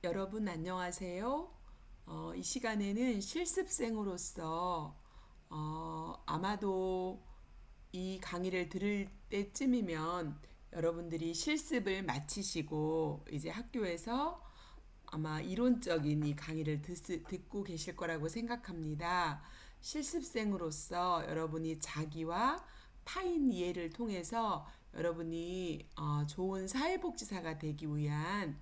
여러분 안녕하세요. 이 시간에는 실습생으로서 아마도 이 강의를 들을 때쯤이면 여러분들이 실습을 마치시고 이제 학교에서 아마 이론적인 이 강의를 듣고 계실 거라고 생각합니다. 실습생으로서 여러분이 자기와 타인 이해를 통해서 여러분이 좋은 사회복지사가 되기 위한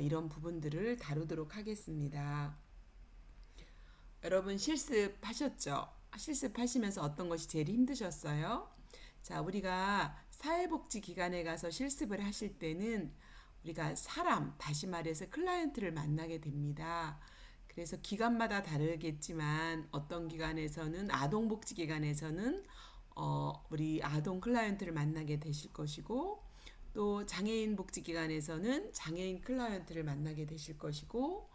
이런 부분들을 다루도록 하겠습니다. 여러분 실습하셨죠? 실습하시면서 어떤 것이 제일 힘드셨어요? 자, 우리가 사회복지기관에 가서 실습을 하실 때는 우리가 사람, 다시 말해서 클라이언트를 만나게 됩니다. 그래서 기관마다 다르겠지만 어떤 기관에서는 아동복지기관에서는 우리 아동 클라이언트를 만나게 되실 것이고 또 장애인 복지기관에서는 장애인 클라이언트를 만나게 되실 것이고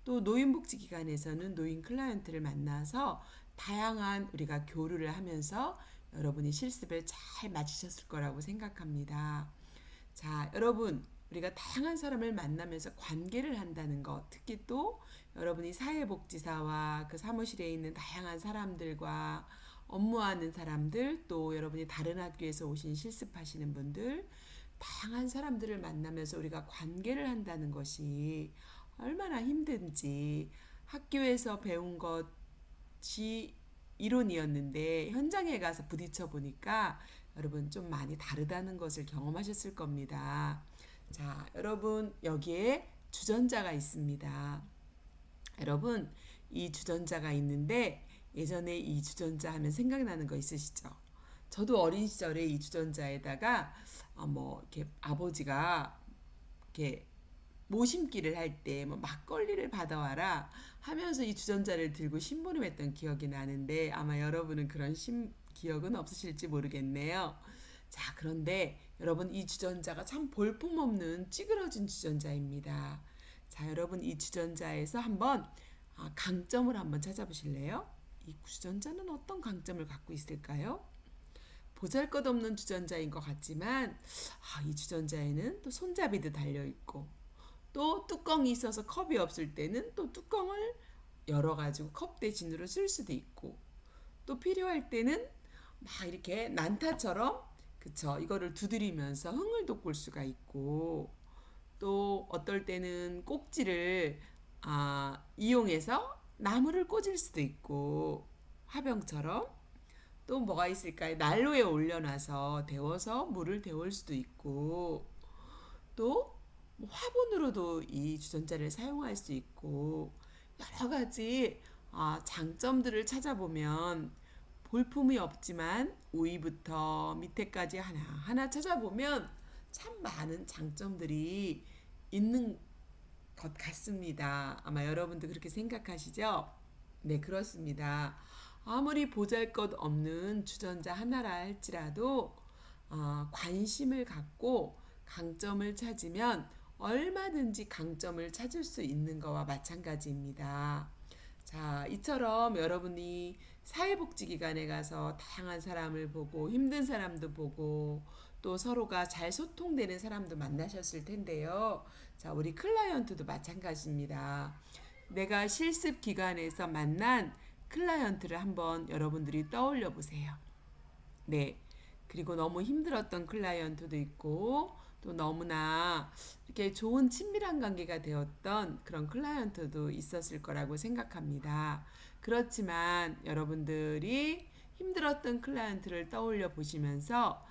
또 노인복지기관에서는 노인 클라이언트를 만나서 다양한 우리가 교류를 하면서 여러분이 실습을 잘 마치셨을 거라고 생각합니다. 자, 여러분, 우리가 다양한 사람을 만나면서 관계를 한다는 것, 특히 또 여러분이 사회복지사와 그 사무실에 있는 다양한 사람들과 업무하는 사람들, 또 여러분이 다른 학교에서 오신 실습하시는 분들, 다양한 사람들을 만나면서 우리가 관계를 한다는 것이 얼마나 힘든지 학교에서 배운 것이 이론이었는데 현장에 가서 부딪혀 보니까 여러분 좀 많이 다르다는 것을 경험하셨을 겁니다. 자, 여러분 여기에 주전자가 있습니다. 여러분 이 주전자가 있는데 예전에 이 주전자 하면 생각나는 거 있으시죠? 저도 어린 시절에 이 주전자에다가 뭐 이렇게 아버지가 이렇게 모심기를 할 때 뭐 막걸리를 받아와라 하면서 이 주전자를 들고 심부름했던 기억이 나는데 아마 여러분은 그런 기억은 없으실지 모르겠네요. 자, 그런데 여러분 이 주전자가 참 볼품없는 찌그러진 주전자입니다. 자, 여러분 이 주전자에서 한번 강점을 한번 찾아보실래요? 이 주전자는 어떤 강점을 갖고 있을까요? 보잘것없는 주전자인 것 같지만 이 주전자에는 또 손잡이도 달려있고 또 뚜껑이 있어서 컵이 없을 때는 또 뚜껑을 열어가지고 컵 대신으로 쓸 수도 있고 또 필요할 때는 막 이렇게 난타처럼 그쵸 이거를 두드리면서 흥을 돋굴 수가 있고 또 어떨 때는 꼭지를 이용해서 나무를 꽂을 수도 있고 화병처럼 또 뭐가 있을까요? 난로에 올려놔서 데워서 물을 데울 수도 있고 또 화분으로도 이 주전자를 사용할 수 있고 여러 가지 장점들을 찾아보면 볼품이 없지만 위부터 밑에까지 하나하나 찾아보면 참 많은 장점들이 있는 것 같습니다. 아마 여러분도 그렇게 생각하시죠? 네, 그렇습니다. 아무리 보잘것없는 주전자 하나라 할지라도 관심을 갖고 강점을 찾으면 얼마든지 강점을 찾을 수 있는 거와 마찬가지입니다. 자, 이처럼 여러분이 사회복지기관에 가서 다양한 사람을 보고 힘든 사람도 보고 또 서로가 잘 소통되는 사람도 만나셨을 텐데요. 자, 우리 클라이언트도 마찬가지입니다. 내가 실습 기간에서 만난 클라이언트를 한번 여러분들이 떠올려 보세요. 네. 그리고 너무 힘들었던 클라이언트도 있고 또 너무나 이렇게 좋은 친밀한 관계가 되었던 그런 클라이언트도 있었을 거라고 생각합니다. 그렇지만 여러분들이 힘들었던 클라이언트를 떠올려 보시면서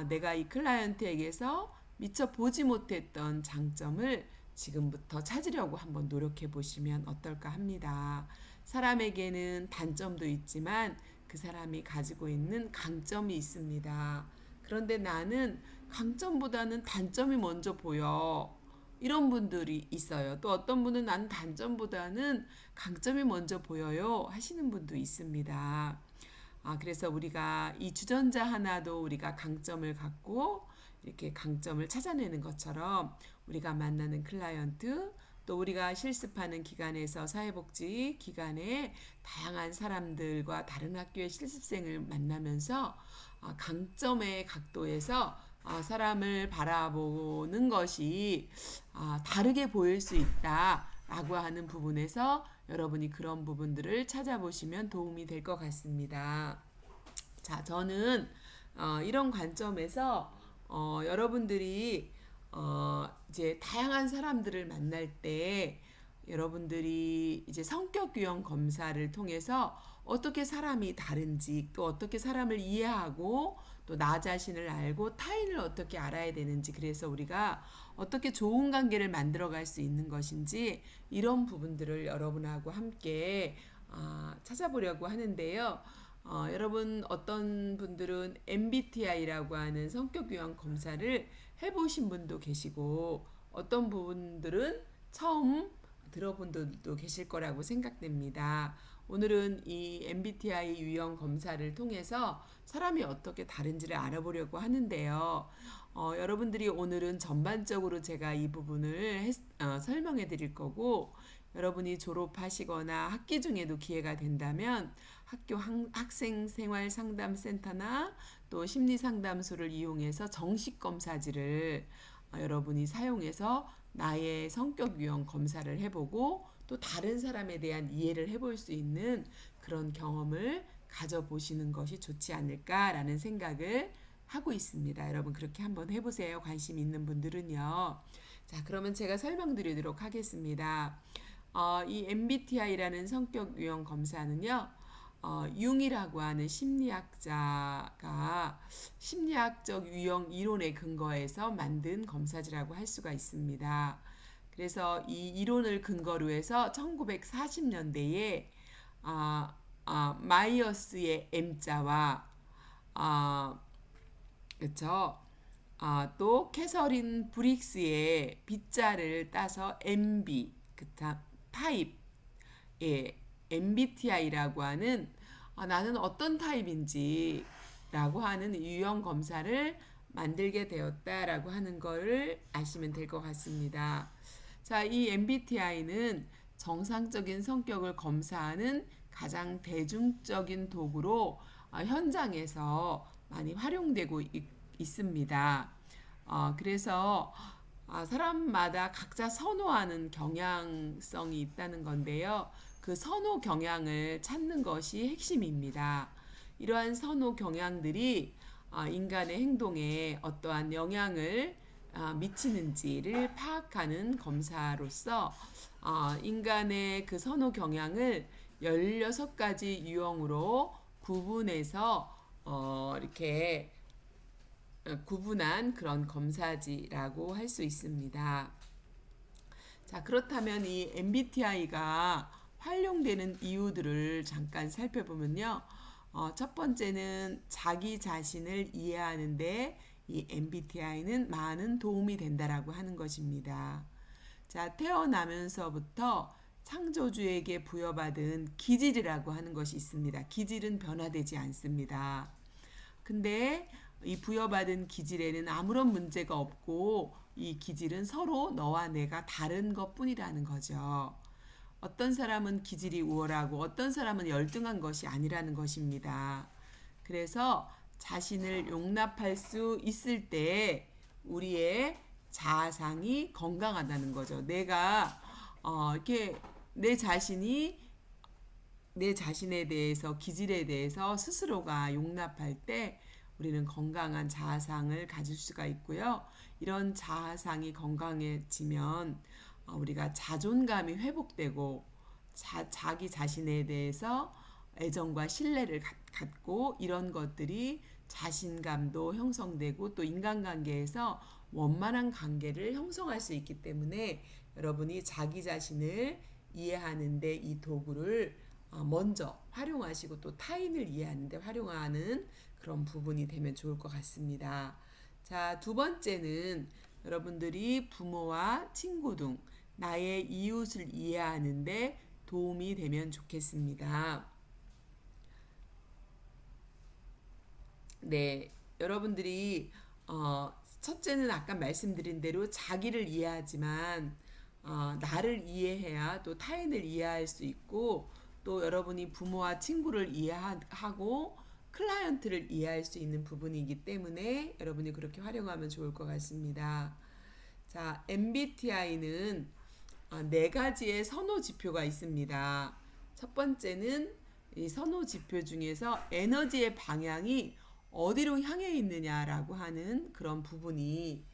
내가 이 클라이언트에게서 미처 보지 못했던 장점을 지금부터 찾으려고 한번 노력해 보시면 어떨까 합니다. 사람에게는 단점도 있지만 그 사람이 가지고 있는 강점이 있습니다. 그런데 나는 강점보다는 단점이 먼저 보여. 이런 분들이 있어요. 또 어떤 분은 나는 단점보다는 강점이 먼저 보여요 하시는 분도 있습니다. 그래서 우리가 이 주전자 하나도 우리가 강점을 갖고 이렇게 강점을 찾아내는 것처럼 우리가 만나는 클라이언트 또 우리가 실습하는 기관에서 사회복지 기관에 다양한 사람들과 다른 학교의 실습생을 만나면서 강점의 각도에서 사람을 바라보는 것이 다르게 보일 수 있다라고 하는 부분에서 여러분이 그런 부분들을 찾아보시면 도움이 될 것 같습니다. 자, 저는 이런 관점에서 여러분들이 이제 다양한 사람들을 만날 때 여러분들이 이제 성격 유형 검사를 통해서 어떻게 사람이 다른지, 또 어떻게 사람을 이해하고 또 나 자신을 알고 타인을 어떻게 알아야 되는지, 그래서 우리가 어떻게 좋은 관계를 만들어 갈 수 있는 것인지, 이런 부분들을 여러분하고 함께 찾아보려고 하는데요. 여러분, 어떤 분들은 MBTI라고 하는 성격 유형 검사를 해보신 분도 계시고, 어떤 분들은 처음 들어본 분들도 계실 거라고 생각됩니다. 오늘은 이 MBTI 유형 검사를 통해서 사람이 어떻게 다른지를 알아보려고 하는데요. 여러분들이 오늘은 전반적으로 제가 이 부분을 설명해 드릴 거고, 여러분이 졸업하시거나 학기 중에도 기회가 된다면 학교 학생 생활 상담센터나 또 심리 상담소를 이용해서 정식 검사지를 여러분이 사용해서 나의 성격 유형 검사를 해보고 또 다른 사람에 대한 이해를 해볼 수 있는 그런 경험을 가져보시는 것이 좋지 않을까라는 생각을 하고 있습니다. 여러분 그렇게 한번 해보세요. 관심 있는 분들은요. 자, 그러면 제가 설명드리도록 하겠습니다. 이 MBTI라는 성격 유형 검사는요. 융이라고 하는 심리학자가 심리학적 유형 이론에 근거해서 만든 검사지라고 할 수가 있습니다. 그래서 이 이론을 근거로 해서 1940년대에 마이어스의 M자와 그렇죠. 또 캐서린 브릭스의 B자를 따서 MB, 타입, 예, MBTI라고 하는 나는 어떤 타입인지 라고 하는 유형 검사를 만들게 되었다라고 하는 것을 아시면 될 것 같습니다. 자, 이 MBTI는 정상적인 성격을 검사하는 가장 대중적인 도구로 현장에서 많이 활용되고 있습니다. 그래서 사람마다 각자 선호하는 경향성이 있다는 건데요. 그 선호 경향을 찾는 것이 핵심입니다. 이러한 선호 경향들이 인간의 행동에 어떠한 영향을 미치는지를 파악하는 검사로서 인간의 그 선호 경향을 16가지 유형으로 구분해서 이렇게 구분한 그런 검사지라고 할 수 있습니다. 자, 그렇다면 이 MBTI가 활용되는 이유들을 잠깐 살펴보면요. 첫 번째는 자기 자신을 이해하는데 이 MBTI는 많은 도움이 된다라고 하는 것입니다. 자, 태어나면서부터 창조주에게 부여받은 기질이라고 하는 것이 있습니다. 기질은 변화되지 않습니다. 근데 이 부여받은 기질에는 아무런 문제가 없고 이 기질은 서로 너와 내가 다른 것뿐이라는 거죠. 어떤 사람은 기질이 우월하고 어떤 사람은 열등한 것이 아니라는 것입니다. 그래서 자신을 용납할 수 있을 때 우리의 자아상이 건강하다는 거죠. 내가 이렇게 내 자신에 대해서 기질에 대해서 스스로가 용납할 때 우리는 건강한 자아상을 가질 수가 있고요. 이런 자아상이 건강해지면 우리가 자존감이 회복되고 자기 자신에 대해서 애정과 신뢰를 갖고 이런 것들이 자신감도 형성되고 또 인간관계에서 원만한 관계를 형성할 수 있기 때문에 여러분이 자기 자신을 이해하는데 이 도구를 먼저 활용하시고 또 타인을 이해하는데 활용하는 그런 부분이 되면 좋을 것 같습니다. 자, 두 번째는 여러분들이 부모와 친구 등 나의 이웃을 이해하는데 도움이 되면 좋겠습니다. 네, 여러분들이 첫째는 아까 말씀드린 대로 자기를 이해하지만 나를 이해해야 또 타인을 이해할 수 있고 또 여러분이 부모와 친구를 이해하고 클라이언트를 이해할 수 있는 부분이기 때문에 여러분이 그렇게 활용하면 좋을 것 같습니다. 자, MBTI는 네 가지의 선호 지표가 있습니다. 첫 번째는 이 선호 지표 중에서 에너지의 방향이 어디로 향해 있느냐라고 하는 그런 부분이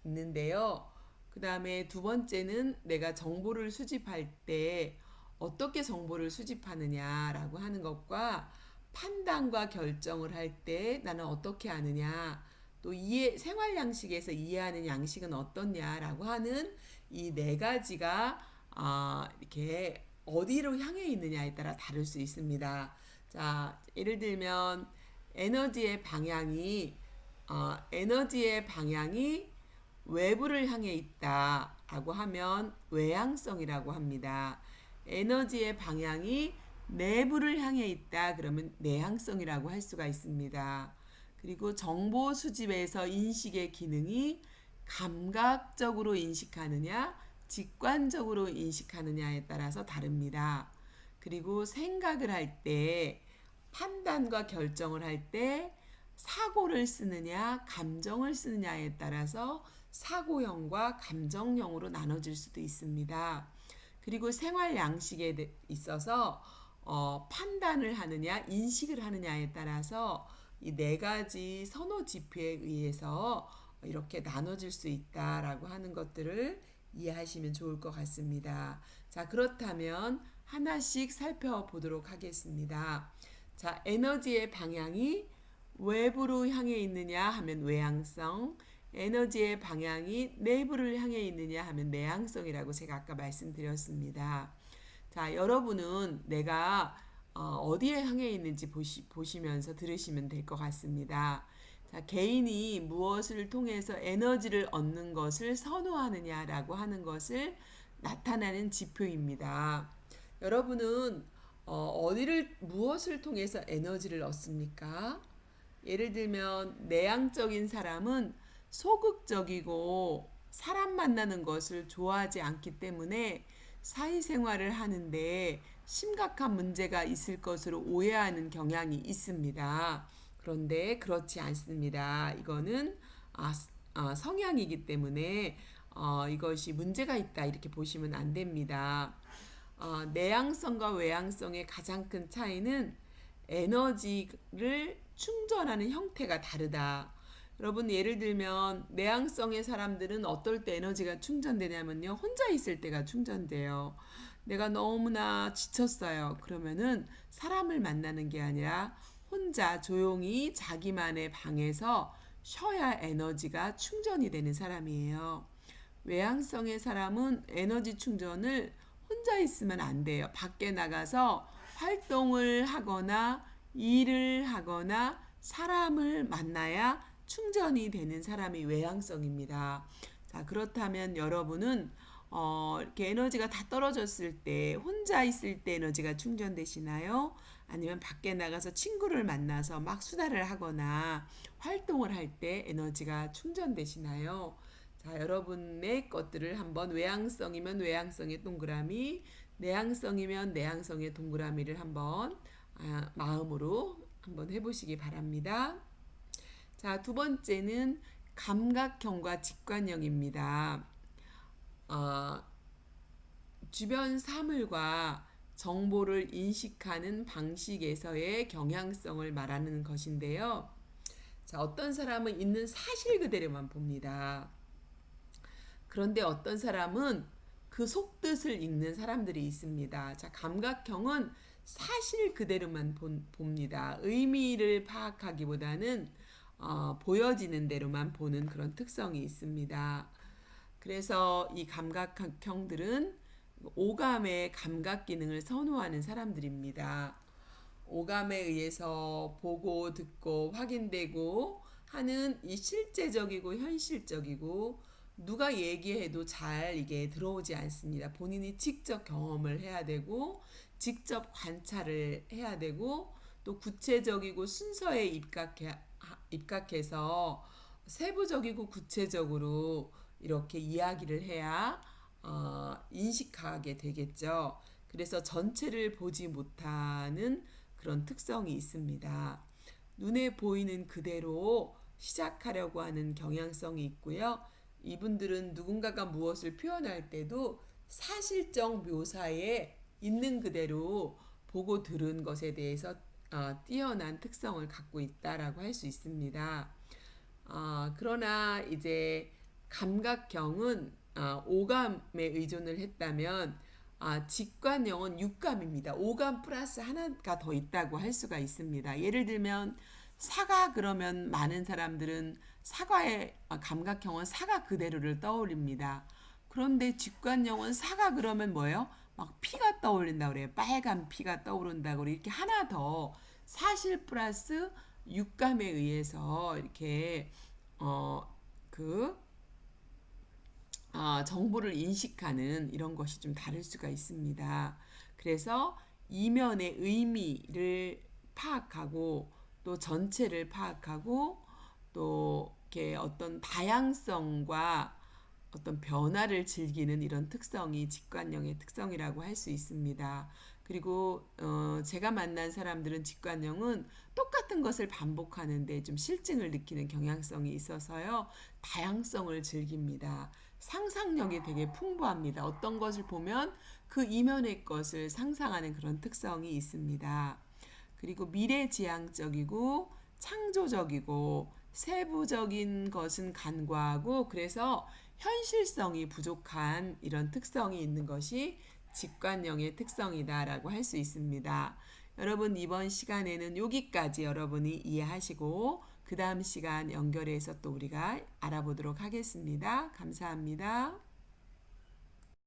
있는데요. 그 다음에 두 번째는 내가 정보를 수집할 때 어떻게 정보를 수집하느냐라고 하는 것과 판단과 결정을 할 때 나는 어떻게 하느냐, 또 생활 양식에서 이해하는 양식은 어떻냐라고 하는 이 네 가지가 이렇게 어디로 향해 있느냐에 따라 다를 수 있습니다. 자, 예를 들면 에너지의 방향이 외부를 향해 있다라고 하면 외향성이라고 합니다. 에너지의 방향이 내부를 향해 있다 그러면 내향성이라고 할 수가 있습니다. 그리고 정보 수집에서 인식의 기능이 감각적으로 인식하느냐, 직관적으로 인식하느냐에 따라서 다릅니다. 그리고 생각을 할 때, 판단과 결정을 할 때 사고를 쓰느냐, 감정을 쓰느냐에 따라서 사고형과 감정형으로 나눠질 수도 있습니다. 그리고 생활 양식에 있어서 판단을 하느냐, 인식을 하느냐에 따라서 이 네 가지 선호 지표에 의해서 이렇게 나눠질 수 있다라고 하는 것들을 이해하시면 좋을 것 같습니다. 자, 그렇다면 하나씩 살펴보도록 하겠습니다. 자, 에너지의 방향이 외부로 향해 있느냐 하면 외향성, 에너지의 방향이 내부를 향해 있느냐 하면 내향성이라고 제가 아까 말씀드렸습니다. 자, 여러분은 내가 어디에 향해 있는지 보시면서 들으시면 될 것 같습니다. 자, 개인이 무엇을 통해서 에너지를 얻는 것을 선호하느냐라고 하는 것을 나타나는 지표입니다. 여러분은 무엇을 통해서 에너지를 얻습니까? 예를 들면 내향적인 사람은 소극적이고 사람 만나는 것을 좋아하지 않기 때문에 사회생활을 하는데 심각한 문제가 있을 것으로 오해하는 경향이 있습니다. 그런데 그렇지 않습니다. 이거는 성향이기 때문에 이것이 문제가 있다 이렇게 보시면 안 됩니다. 내향성과 외향성의 가장 큰 차이는 에너지를 충전하는 형태가 다르다. 여러분 예를 들면 내향성의 사람들은 어떨 때 에너지가 충전되냐면요. 혼자 있을 때가 충전돼요. 내가 너무나 지쳤어요. 그러면은 사람을 만나는 게 아니라 혼자 조용히 자기만의 방에서 쉬어야 에너지가 충전이 되는 사람이에요. 외향성의 사람은 에너지 충전을 혼자 있으면 안 돼요. 밖에 나가서 활동을 하거나 일을 하거나 사람을 만나야 충전이 되는 사람이 외향성입니다. 자, 그렇다면 여러분은 이렇게 에너지가 다 떨어졌을 때 혼자 있을 때 에너지가 충전되시나요? 아니면 밖에 나가서 친구를 만나서 막 수다를 하거나 활동을 할 때 에너지가 충전되시나요? 자, 여러분의 것들을 한번 외향성이면 외향성의 동그라미, 내향성이면 내향성의 동그라미를 한번 마음으로 한번 해보시기 바랍니다. 자, 두 번째는 감각형과 직관형입니다. 주변 사물과 정보를 인식하는 방식에서의 경향성을 말하는 것인데요. 자, 어떤 사람은 있는 사실 그대로만 봅니다. 그런데 어떤 사람은 그 속뜻을 읽는 사람들이 있습니다. 자, 감각형은 사실 그대로만 봅니다. 의미를 파악하기보다는 보여지는 대로만 보는 그런 특성이 있습니다. 그래서 이 감각형들은 오감의 감각 기능을 선호하는 사람들입니다. 오감에 의해서 보고 듣고 확인되고 하는 이 실제적이고 현실적이고 누가 얘기해도 잘 이게 들어오지 않습니다. 본인이 직접 경험을 해야 되고 직접 관찰을 해야 되고 또 구체적이고 순서에 입각해서 세부적이고 구체적으로 이렇게 이야기를 해야 인식하게 되겠죠. 그래서 전체를 보지 못하는 그런 특성이 있습니다. 눈에 보이는 그대로 시작하려고 하는 경향성이 있고요. 이분들은 누군가가 무엇을 표현할 때도 사실적 묘사에 있는 그대로 보고 들은 것에 대해서 뛰어난 특성을 갖고 있다라고 할 수 있습니다. 그러나 이제 감각형은 오감에 의존을 했다면 직관형은 육감입니다. 오감 플러스 하나가 더 있다고 할 수가 있습니다. 예를 들면 사과 그러면 많은 사람들은 사과의 감각형은 사과 그대로를 떠올립니다. 그런데 직관형은 사과 그러면 뭐예요? 막 피가 떠올린다 그래요. 빨간 피가 떠오른다 그래. 이렇게 하나 더 사실 플러스 육감에 의해서 이렇게 그 정보를 인식하는 이런 것이 좀 다를 수가 있습니다. 그래서 이면의 의미를 파악하고 또 전체를 파악하고 또 이렇게 어떤 다양성과 어떤 변화를 즐기는 이런 특성이 직관형의 특성이라고 할 수 있습니다. 그리고 제가 만난 사람들은 직관형은 똑같은 것을 반복하는데 좀 실증을 느끼는 경향성이 있어서요. 다양성을 즐깁니다. 상상력이 되게 풍부합니다. 어떤 것을 보면 그 이면의 것을 상상하는 그런 특성이 있습니다. 그리고 미래지향적이고 창조적이고 세부적인 것은 간과하고 그래서 현실성이 부족한 이런 특성이 있는 것이 직관형의 특성이다라고 할 수 있습니다. 여러분 이번 시간에는 여기까지 여러분이 이해하시고 그 다음 시간 연결해서 또 우리가 알아보도록 하겠습니다. 감사합니다.